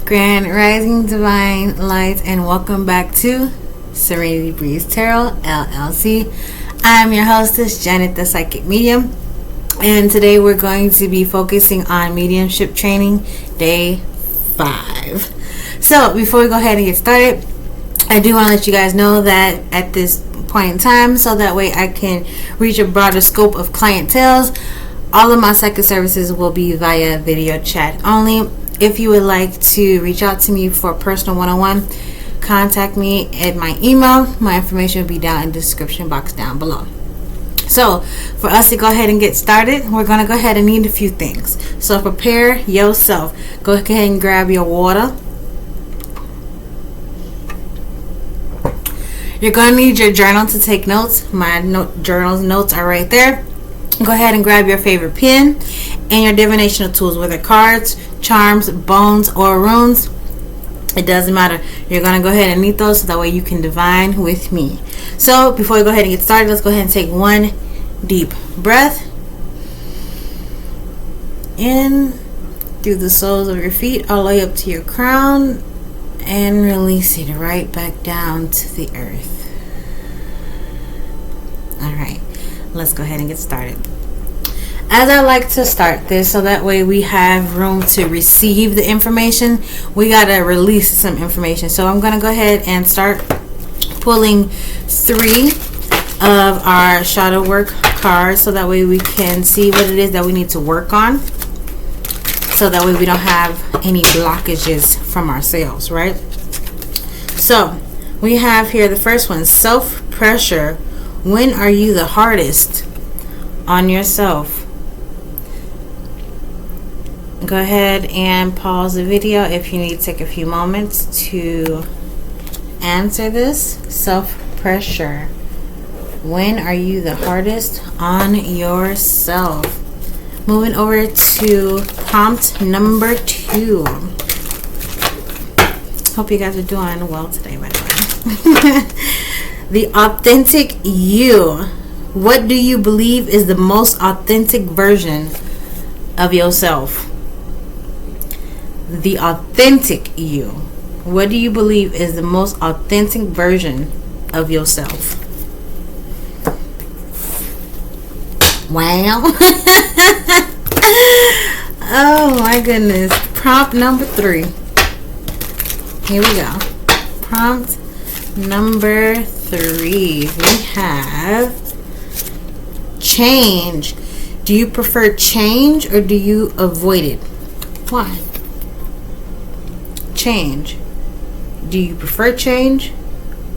Grand Rising Divine Light, and welcome back to Serenity Breeze Tarot LLC. I'm your hostess, Janet, the Psychic Medium, and today we're going to be focusing on mediumship training day 5. So before we go ahead and get started, I do want to let you guys know that at this point in time, so that way I can reach a broader scope of clienteles, all of my psychic services will be via video chat only. If you would like to reach out to me for a personal one-on-one, contact me at my email. My information will be down in the description box down below. So for us to go ahead and get started, we're going to go ahead and need a few things. So prepare yourself. Go ahead and grab your water. You're going to need your journal to take notes. My journal's notes are right there. Go ahead and grab your favorite pen and your divinational tools, whether cards, charms, bones, or runes. It doesn't matter. You're going to go ahead and need those so that way you can divine with me. So before we go ahead and get started, let's go ahead and take one deep breath in through the soles of your feet all the way up to your crown, and release it right back down to the earth. Alright, let's go ahead and get started. As I like to start this, so that way we have room to receive the information, we got to release some information. So I'm going to go ahead and start pulling 3 of our shadow work cards, so that way we can see what it is that we need to work on, so that way we don't have any blockages from ourselves, right? So we have here the first one, self-pressure. When are you the hardest on yourself? Go ahead and pause the video if you need to take a few moments to answer this. Self-pressure. When are you the hardest on yourself? Moving over to prompt number 2. Hope you guys are doing well today, by the way. The authentic you. What do you believe is the most authentic version of yourself? The authentic you. What do you believe is the most authentic version of yourself? Wow. Oh my goodness. Prompt number 3. Here we go. Prompt number 3. We have change. Do you prefer change or do you avoid it? Why? Change. Do you prefer change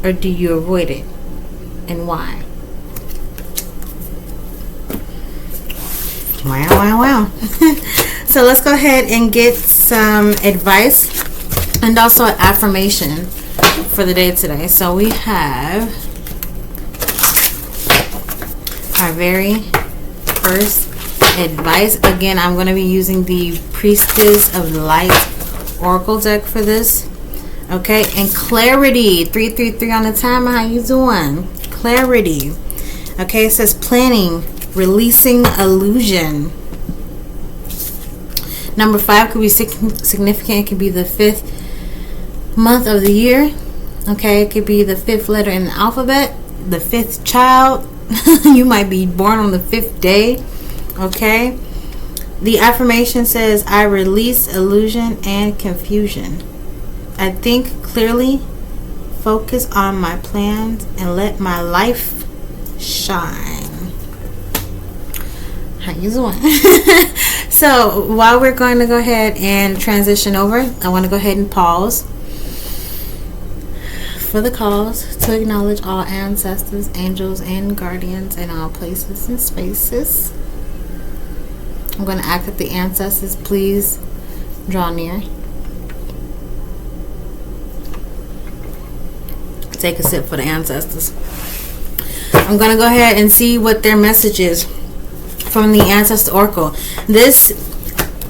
or do you avoid it? And why? Wow. So let's go ahead and get some advice and also an affirmation for the day today. So we have our very first advice. Again, I'm going to be using the Priestess of Light Oracle deck for this. Okay, and clarity. 333 on the timer. How you doing? Clarity. Okay, it says planning, releasing illusion. Number 5 could be significant. It could be the 5th month of the year. Okay, it could be the 5th letter in the alphabet, the 5th child. You might be born on the 5th day. Okay, the affirmation says, I release illusion and confusion. I think clearly, focus on my plans, and let my life shine. How you doing? So while we're going to go ahead and transition over, I want to go ahead and pause for the calls to acknowledge all ancestors, angels, and guardians in all places and spaces. I'm going to ask that the ancestors please draw near. Take a sip for the ancestors. I'm going to go ahead and see what their message is from the Ancestor Oracle. This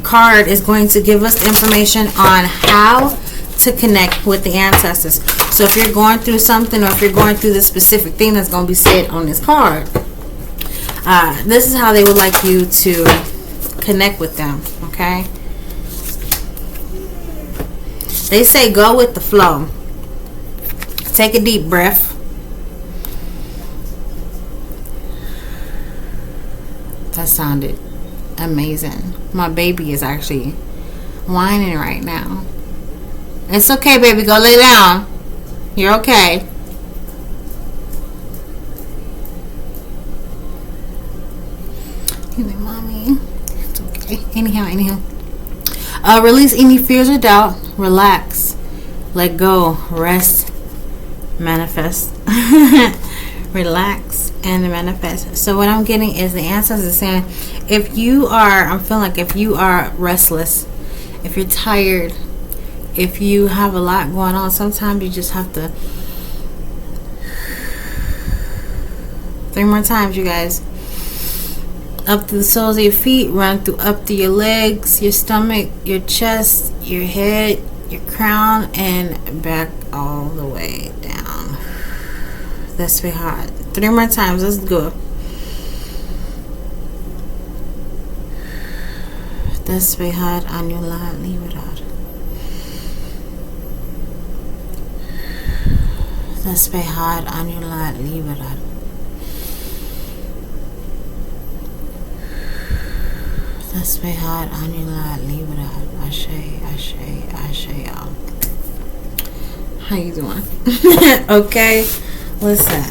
card is going to give us information on how to connect with the ancestors. So if you're going through something, or if you're going through the specific thing that's going to be said on this card, this is how they would like you to connect with them. Okay, They say go with the flow. Take a deep breath. That sounded amazing. My baby is actually whining right now. It's okay, baby. Go lay down. You're okay. Mommy. It's okay. Anyhow. Release any fears or doubt. Relax. Let go. Rest. Manifest. Relax and manifest. So what I'm getting is the answers is saying if you are, I'm feeling like if you are restless, if you're tired, if you have a lot going on, sometimes you just have to 3 more times, you guys. Up to the soles of your feet, run through up to your legs, your stomach, your chest, your head, your crown, and back all the way down. That's very hard. 3 more times. Let's go. That's very hard. Annular, leave it out. That's very hard. Annular, leave it out. That's very hard. Annular, leave it out. Ashe, y'all. How you doing? Okay. Listen.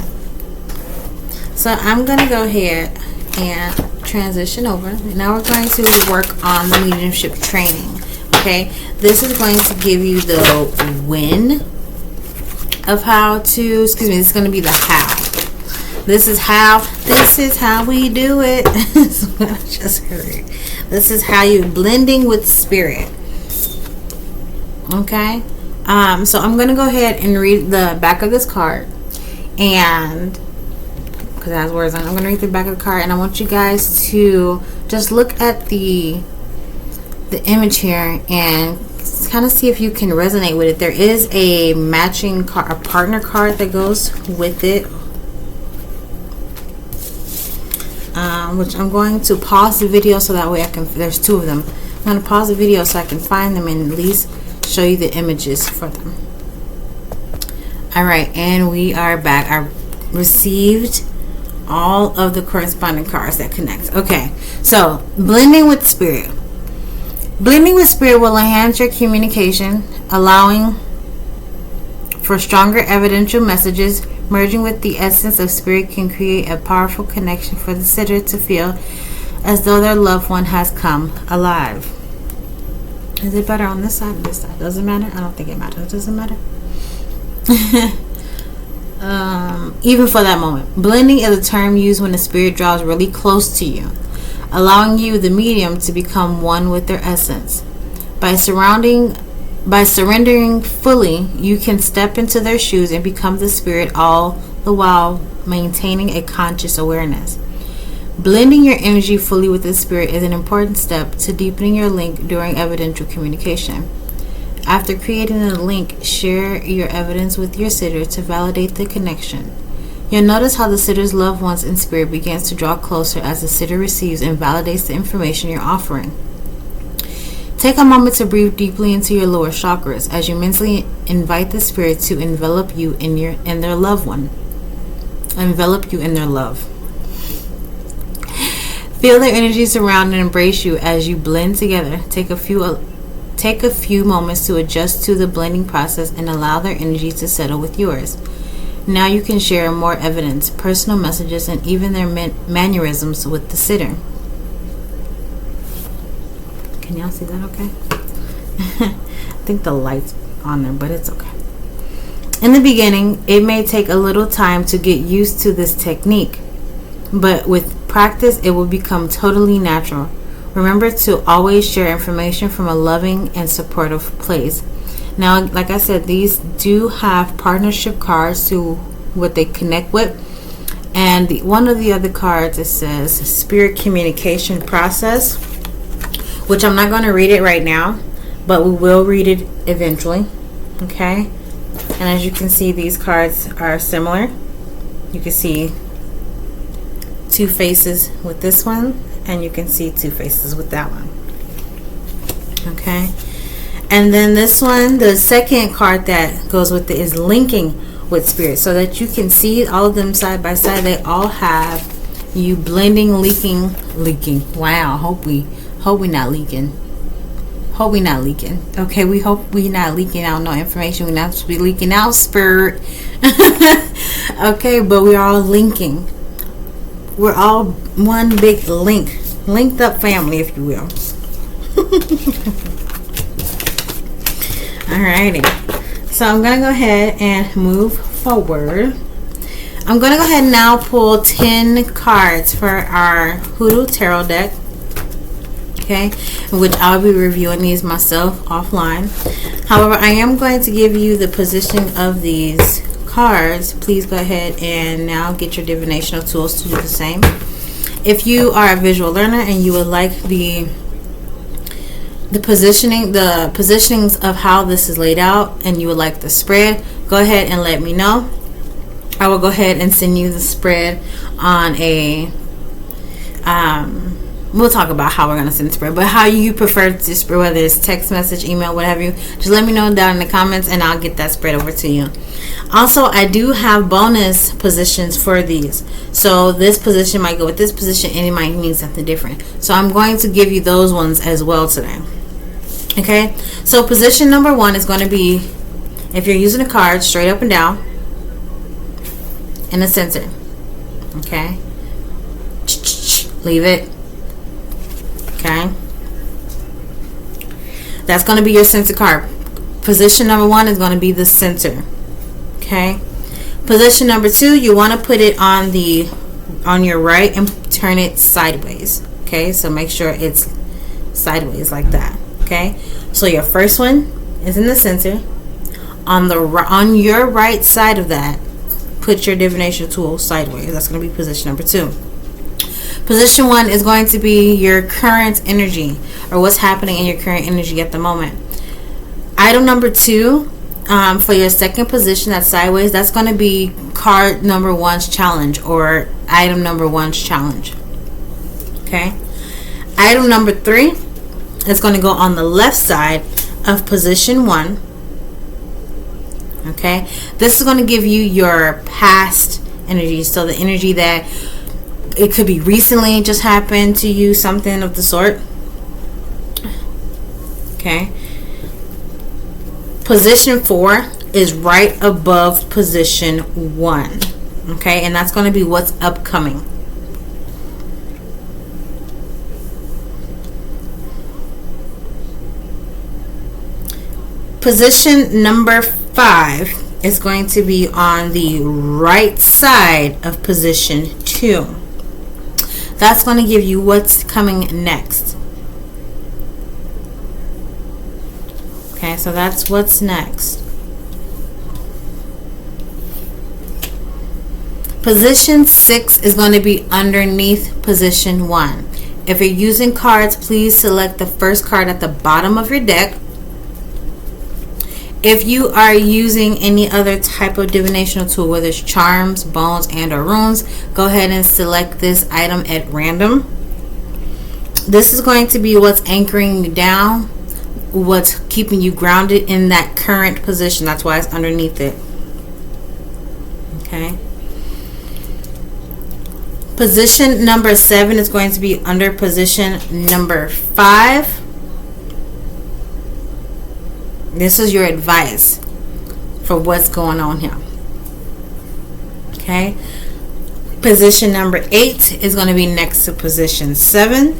So I'm going to go ahead and transition over. Now we're going to work on the mediumship training. Okay. This is going to give you the when of how to, this is going to be the how. This is how we do it. That's what I just heard. This is how you're blending with spirit. Okay. So I'm going to go ahead and read the back of this card. And because it has words on it, I'm going to read the back of the card. And I want you guys to just look at the image here and kind of see if you can resonate with it. There is a matching card, a partner card that goes with it. Which I'm going to pause the video so that way I can, there's 2 of them. I'm going to pause the video so I can find them and at least show you the images for them. Alright, and we are back. I received all of the corresponding cards that connect. Okay, so blending with spirit. Blending with spirit will enhance your communication, allowing for stronger evidential messages. Merging with the essence of spirit can create a powerful connection for the sitter to feel as though their loved one has come alive. Is it better on this side or this side? Does it matter? I don't think it matters. Does it matter? Even for that moment. Blending is a term used when the spirit draws really close to you, allowing you, the medium, to become one with their essence. By surrendering fully, you can step into their shoes and become the spirit, all the while maintaining a conscious awareness. Blending your energy fully with the spirit is an important step to deepening your link during evidential communication. After creating a link, share your evidence with your sitter to validate the connection. You'll notice how the sitter's loved ones in spirit begins to draw closer as the sitter receives and validates the information you're offering. Take a moment to breathe deeply into your lower chakras as you mentally invite the spirit to envelop you in their loved one. Envelop you in their love. Feel their energy surround and embrace you as you blend together. Take a few moments to adjust to the blending process and allow their energy to settle with yours. Now you can share more evidence, personal messages, and even their mannerisms with the sitter. Can y'all see that okay? I think the light's on there, but it's okay. In the beginning, it may take a little time to get used to this technique, but with practice, it will become totally natural. Remember to always share information from a loving and supportive place. Now, like I said, these do have partnership cards to what they connect with. And one of the other cards, it says Spirit Communication Process, which I'm not going to read it right now, but we will read it eventually. Okay? And as you can see, these cards are similar. You can see 2 faces with this one, and you can see 2 faces with that one. Okay? And then this one, the second card that goes with it is linking with spirit, so that you can see all of them side by side. They all have you blending, leaking. Wow, hope we not leaking. Hope we not leaking. Okay, we hope we not leaking out no information. We're not supposed to be leaking out, spirit. Okay, but we're all linking. We're all one big linked up family, if you will. Alrighty, so I'm gonna go ahead and move forward. I'm gonna go ahead and now pull 10 cards for our Hoodoo Tarot deck. Okay, which I'll be reviewing these myself offline. However, I am going to give you the positioning of these cards. Please go ahead and now get your divinational tools to do the same. If you are a visual learner and you would like the positionings of how this is laid out, and you would like the spread, go ahead and let me know. I will go ahead and send you the spread on a we'll talk about how we're going to send the spread, but how you prefer to spread, whether it's text message, email, whatever you, just let me know down in the comments and I'll get that spread over to you. Also, I do have bonus positions for these, so this position might go with this position and it might mean something different, so I'm going to give you those ones as well today. Okay, so position number 1 is going to be, if you're using a card, straight up and down in the center. Okay, leave it. Okay, that's going to be your center card. Position number 1 is going to be the center. Okay, position number 2, you want to put it on your right and turn it sideways. Okay, so make sure it's sideways like that. Okay, so your first one is in the center. On your right side of that, put your divination tool sideways. That's going to be position number 2. Position 1 is going to be your current energy, or what's happening in your current energy at the moment. Item number 2, for your second position, that's sideways, that's going to be card number 1's challenge, or item number 1's challenge. Okay, item number 3 is going to go on the left side of position 1. Okay, this is going to give you your past energy, so the energy that it could be recently just happened to you, something of the sort. Okay, position 4 is right above position 1. Okay, and that's going to be what's upcoming. Position number 5 is going to be on the right side of position 2. That's going to give you what's coming next. Okay, so that's what's next. Position 6 is going to be underneath position 1. If you're using cards, please select the first card at the bottom of your deck. If you are using any other type of divinational tool, whether it's charms, bones, and or runes, go ahead and select this item at random. This is going to be what's anchoring you down, what's keeping you grounded in that current position. That's why it's underneath it. Okay. Position number 7 is going to be under position number 5. This is your advice for what's going on here. Okay. Position number 8 is going to be next to position 7.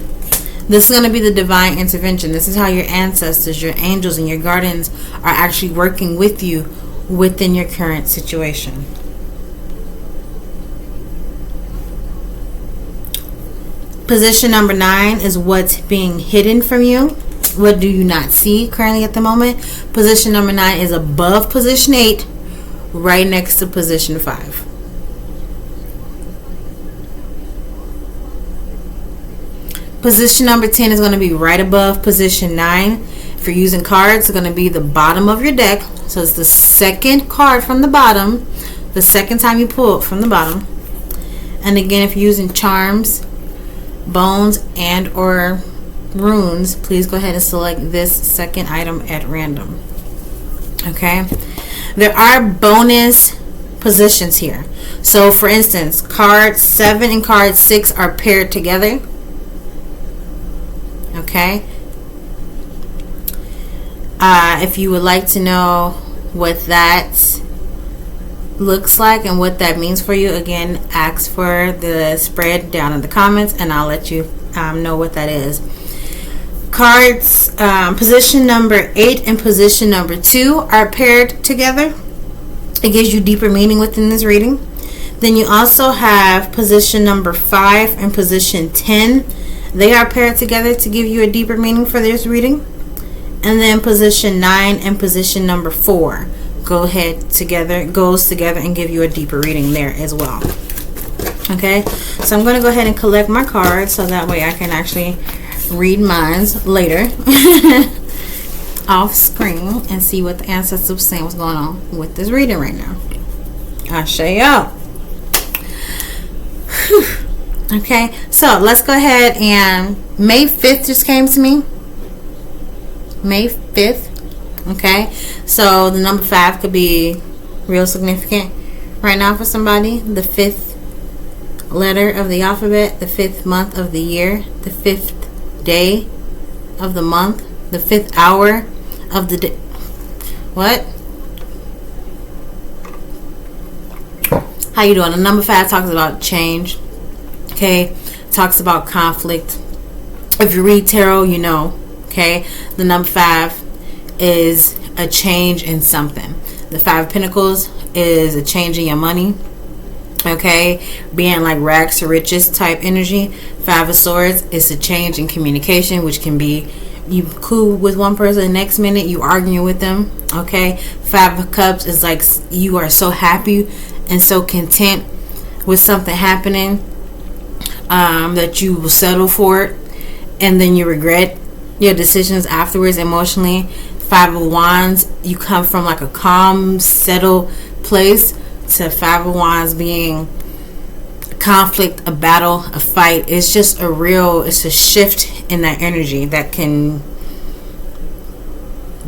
This is going to be the divine intervention. This is how your ancestors, your angels, and your guardians are actually working with you within your current situation. Position number 9 is what's being hidden from you. What do you not see currently at the moment? Position number 9 is above position 8, right next to position 5. Position number 10 is going to be right above position 9. If you're using cards, it's going to be the bottom of your deck. So it's the second card from the bottom, the second time you pull it from the bottom. And again, if you're using charms, bones, and or runes, please go ahead and select this second item at random. Okay, there are bonus positions here. So for instance, card 7 and card 6 are paired together. Okay, if you would like to know what that looks like and what that means for you, again, ask for the spread down in the comments and I'll let you know what that is. Cards position number 8 and position number 2 are paired together. It gives you deeper meaning within this reading. Then you also have position number 5 and position 10. They are paired together to give you a deeper meaning for this reading. And then position 9 and position number 4 goes together and give you a deeper reading there as well. Okay, so I'm going to go ahead and collect my cards so that way I can actually read mine later off screen and see what the ancestors were saying, what's going on with this reading right now. I'll show you out. Okay, so let's go ahead and May 5th just came to me. May 5th. Okay, so the number 5 could be real significant right now for somebody. The 5th letter of the alphabet, the 5th month of the year, the 5th day of the month, the 5th hour of the day. What? How you doing? The number 5 talks about change. Okay, talks about conflict. If you read tarot, you know. Okay, the number 5 is a change in something. The 5 of Pentacles is a change in your money. Okay, being like rags to riches type energy. 5 of Swords is a change in communication, which can be you cool with one person, the next minute you arguing with them. Okay, 5 of Cups is like you are so happy and so content with something happening that you will settle for it, and then you regret your decisions afterwards emotionally. 5 of Wands, you come from like a calm, settled place to 5 of Wands being conflict, a battle, a fight. It's just it's a shift in that energy that can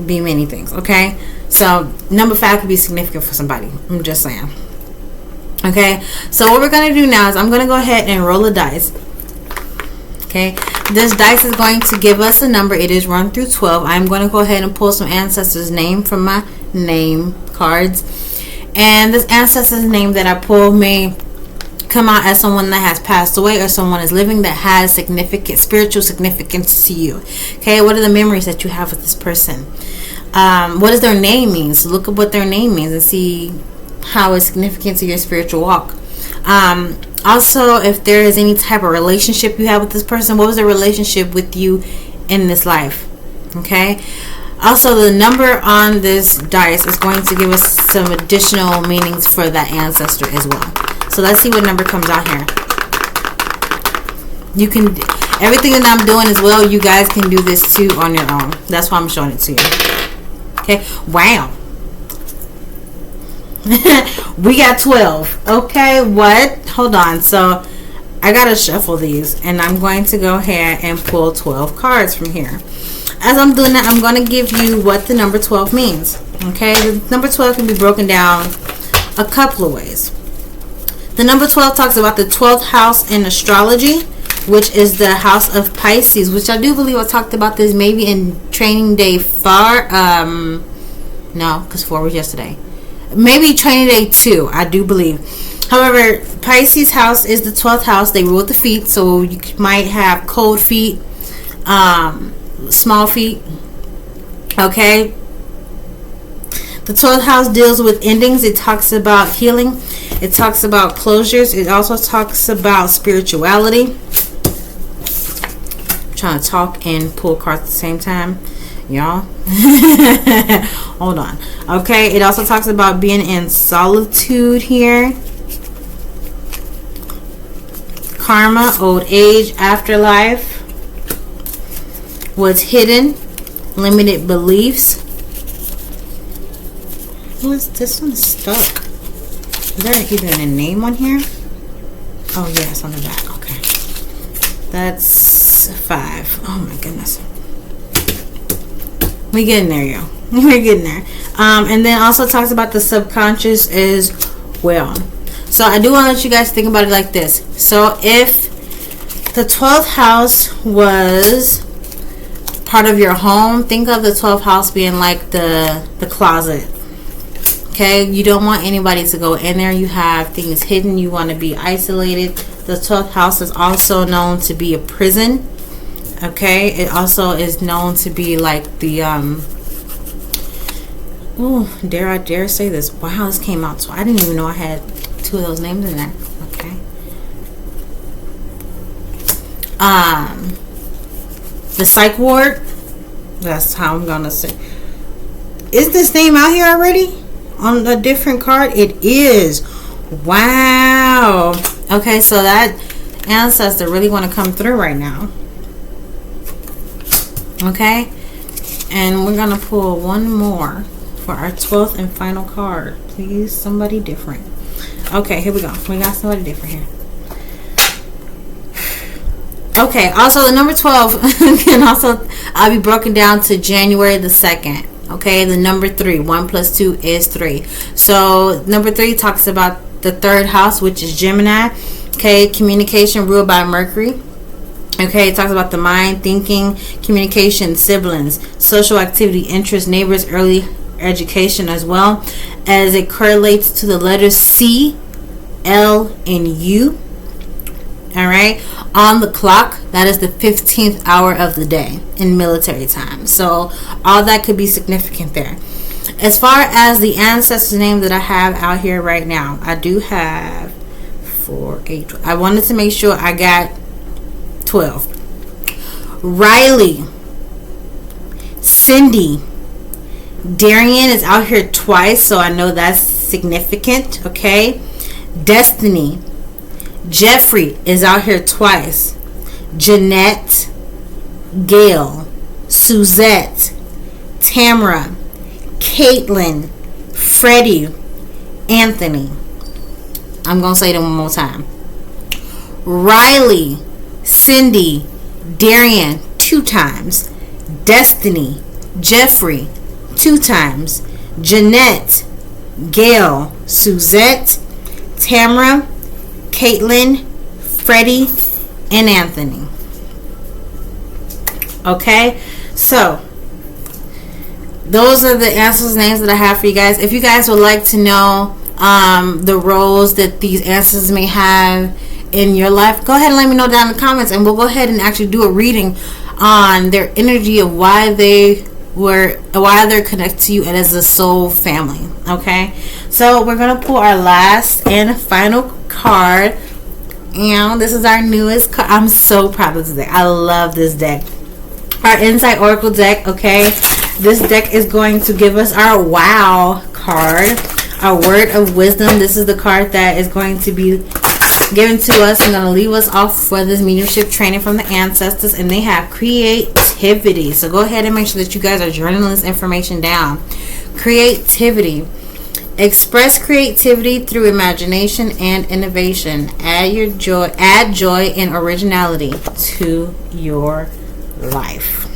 be many things. Okay, so number 5 could be significant for somebody. I'm just saying. Okay, so what we're going to do now is I'm going to go ahead and roll a dice. Okay, this dice is going to give us a number. It is 1 through 12. I'm going to go ahead and pull some ancestors' name from my name cards. And this ancestor's name that I pull may come out as someone that has passed away or someone is living that has significant spiritual significance to you. Okay, what are the memories that you have with this person? What does their name mean? So look up what their name means and see how it's significant to your spiritual walk. Also, if there is any type of relationship you have with this person, what was the relationship with you in this life? Okay. Also, the number on this dice is going to give us some additional meanings for that ancestor as well. So let's see what number comes out here. You can, everything that I'm doing as well, you guys can do this too on your own. That's why I'm showing it to you. Okay. Wow. We got 12. Okay, what? Hold on. So I gotta shuffle these, and I'm going to go ahead and pull 12 cards from here. As I'm doing that, I'm going to give you what the number 12 means. Okay, the number 12 can be broken down a couple of ways. The number 12 talks about the 12th house in astrology, which is the house of Pisces, which I do believe I talked about this maybe in training day 4. No, because 4 was yesterday. Maybe training day 2, I do believe. However, Pisces house is the 12th house. They rule the feet, so you might have cold feet, small feet. Okay. The 12th house deals with endings. It talks about healing. It talks about closures. It also talks about spirituality. I'm trying to talk and pull cards at the same time, y'all. Hold on. Okay, it also talks about being in solitude here. Karma, old age, afterlife, what's hidden, limited beliefs. Who is this one stuck? Is there even a name on here? Oh yes, on the back. Okay, that's 5. Oh my goodness. We getting there, yo. We're getting there. And then also talks about the subconscious as well. So I do want to let you guys think about it like this. So if the 12th house was part of your home, think of the 12th house being like the closet. Okay, you don't want anybody to go in there. You have things hidden. You want to be isolated. The 12th house is also known to be a prison. Okay, it also is known to be like the dare I say this? Wow, this came out. So I didn't even know I had 2 of those names in there. Okay. The psych ward. That's how I'm gonna say. Is this name out here already on a different card? It is. Wow. Okay, so that ancestor really want to come through right now. Okay, and we're gonna pull one more for our 12th and final card. Please, somebody different. Okay, here we go. We got somebody different here. Okay, also the number 12 can also be broken down to January the 2nd. Okay, the number 3. 1 + 2 is 3. So number 3 talks about the 3rd house, which is Gemini. Okay, communication ruled by Mercury. Okay, it talks about the mind, thinking, communication, siblings, social activity, interests, neighbors, early education, as well as it correlates to the letters C, L, and U. All right, on the clock, that is the 15th hour of the day in military time. So all that could be significant there. As far as the ancestor's name that I have out here right now, I do have 4, 8. I wanted to make sure I got 12. Riley, Cindy, Darian is out here twice, so I know that's significant. Okay, Destiny, Jeffrey is out here twice. Jeanette, Gail, Suzette, Tamara, Caitlin, Freddie, Anthony. I'm gonna say them one more time. Riley, Cindy, Darian 2 times. Destiny, Jeffrey 2 times. Jeanette, Gail, Suzette, Tamara, Caitlin, Freddie, and Anthony. Okay, so those are the ancestors' names that I have for you guys. If you guys would like to know the roles that these ancestors may have in your life, go ahead and let me know down in the comments, and we'll go ahead and actually do a reading on their energy of why they're connected to you and as a soul family. Okay, so we're gonna pull our last and final card, and this is our newest card. I'm so proud of this deck. I love this deck, our Insight Oracle deck. Okay, this deck is going to give us our wow card, our word of wisdom. This is the card that is going to be given to us and going to leave us off for this mediumship training from the ancestors, and they have creativity. So go ahead and make sure that you guys are journaling this information down. Creativity. Express creativity through imagination and innovation. Add joy and originality to your life.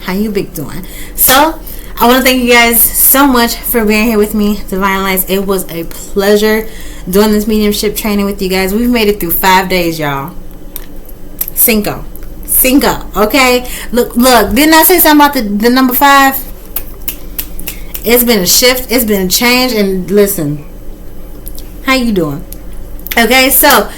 How you big doing? So I want to thank you guys so much for being here with me, Divine Lights. It was a pleasure doing this mediumship training with you guys. We've made it through 5 days, y'all. Cinco. Okay, look, didn't I say something about the number 5? It's been a shift, it's been a change, and listen, how you doing? Okay, so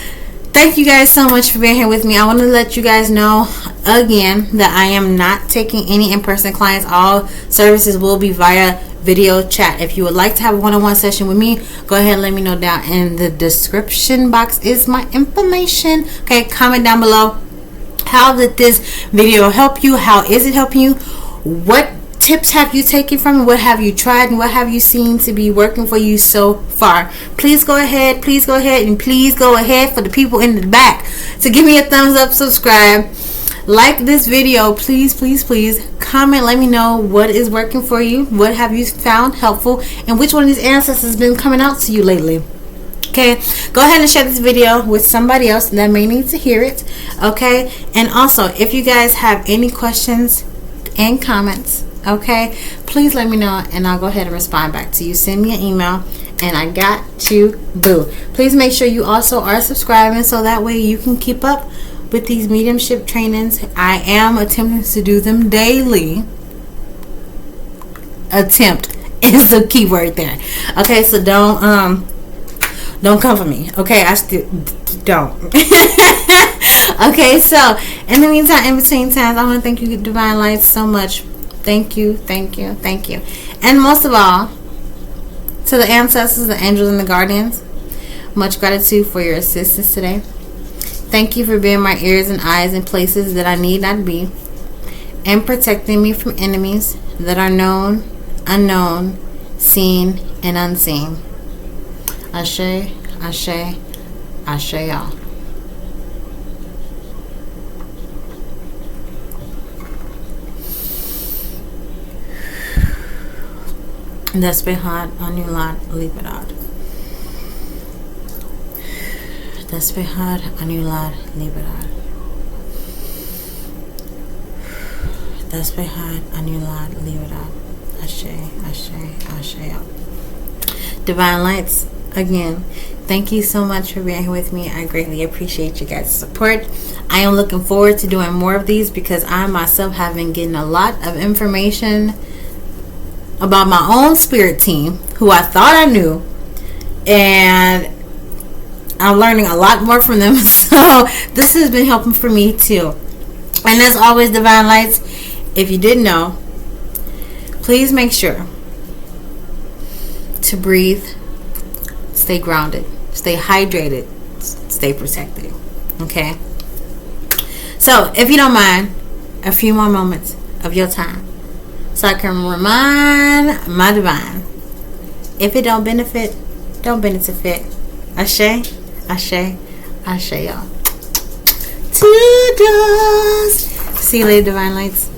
thank you guys so much for being here with me. I want to let you guys know again that I am not taking any in-person clients. All services will be via video chat. If you would like to have a one-on-one session with me, go ahead and let me know down in the description box is my information. Okay, comment down below, how did this video help you? How is it helping you? What tips have you taken from it? What have you tried, and what have you seen to be working for you so far? Please go ahead, and please go ahead for the people in the back to give me a thumbs up, subscribe, like this video, please comment, let me know what is working for you, what have you found helpful, and which one of these ancestors has been coming out to you lately. Okay, go ahead and share this video with somebody else that may need to hear it. Okay, and also if you guys have any questions and comments, okay, please let me know and I'll go ahead and respond back to you. Send me an email and I got you, boo. Please make sure you also are subscribing so that way you can keep up with these mediumship trainings. I am attempting to do them daily. Attempt is the key word there. Okay, so don't come for me. Okay, I still don't. Okay, so in the meantime, in between times, I want to thank you, Divine Light, so much. Thank you, thank you, thank you. And most of all, to the ancestors, the angels, and the guardians, much gratitude for your assistance today. Thank you for being my ears and eyes in places that I need not be, and protecting me from enemies that are known, unknown, seen, and unseen. Ashe, ashe, ashe, y'all. Despehat anulat liberat. Despehat anulat liberat. Despehat anulat liberat. Ashe, ashe, ashe. Divine Lights, again, thank you so much for being here with me. I greatly appreciate you guys' support. I am looking forward to doing more of these because I myself have been getting a lot of information about my own spirit team who I thought I knew, and I'm learning a lot more from them. So this has been helping for me too. And as always, Divine Lights, if you didn't know, please make sure to breathe, stay grounded, stay hydrated, stay protected. Okay, so if you don't mind, a few more moments of your time so I can remind my divine, if it don't benefit, don't benefit. Ashe, ashe, ashe, y'all. Toodles. See you later, Divine Lights.